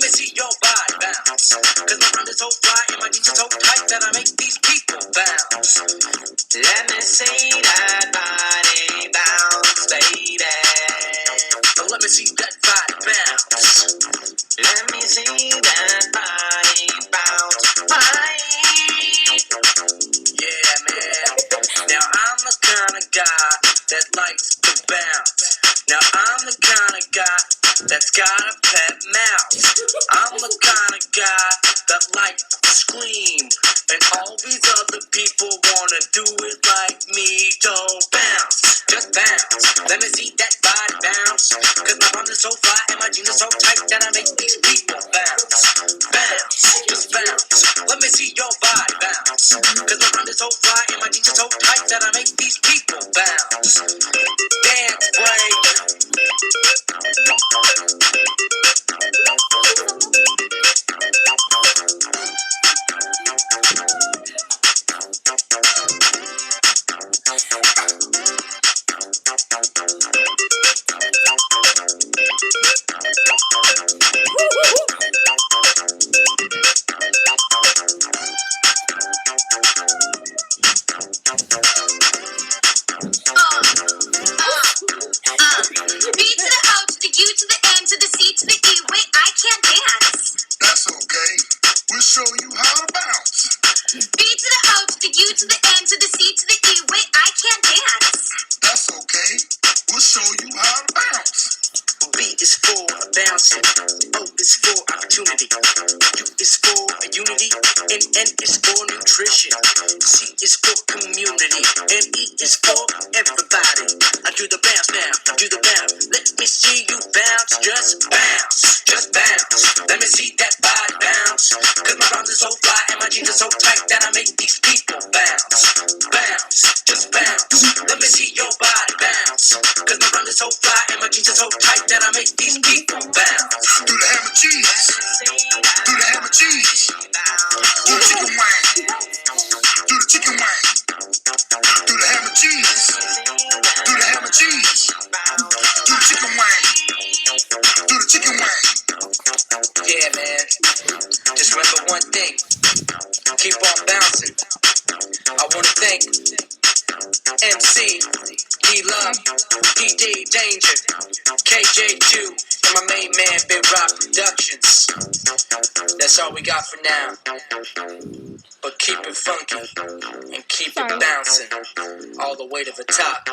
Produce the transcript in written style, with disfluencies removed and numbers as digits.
me see your body bounce. Cause my rhyme is so fly and my jeans are so tight that I make these people bounce. Let me see that body bounce, baby. Let me see that body bounce. Let me see that body bounce. Yeah, man. Now I'm the kind of guy that likes to bounce. Now I'm the kind of guy that's got a pet mouse. I'm the kind of guy that likes to scream. And all these other people wanna do it like me. Don't bounce, just bounce. Let me see that body bounce. Cause my rhymes are so fly and my jeans are so tight that I make these people bounce. Bounce, just bounce. Let me see your body bounce. Cause my rhymes are so fly and my jeans are so tight that I make these people bounce. Dance break. B to the O to the U to the N to the C to the E. Wait, I can't dance. That's okay. We'll show you how to bounce. B to the O to the U to the N to the C to the E. Wait, I can't dance. That's okay. We'll show you how to bounce. B is for bouncing. O is for opportunity. U is for unity. And N is for nutrition. C is for community. And E is for everybody. I do the bounce now. I do the bounce. Let me see you bounce. Just bounce. Just bounce. Let me see that body bounce. Cause my rhymes are so fly and my jeans are so tight that I make these people bounce. Bounce. Just bounce. Let me see your body bounce. Cause my rhymes are so fly and my jeans are so tight that I make these people bounce. Do the hammer cheese. Do the hammer cheese. Do the chicken wing. Do the chicken wing. Do the hammer cheese. Do the hammer cheese. Do the chicken wing. Do the chicken wing. Yeah, man. Just remember one thing. Keep on bouncing. I want to thank MC, D-Love, D-D, Danger, KJ2, and my main man, Big Rock Productions. That's all we got for now. But keep it funky and keep it bouncing all the way to the top.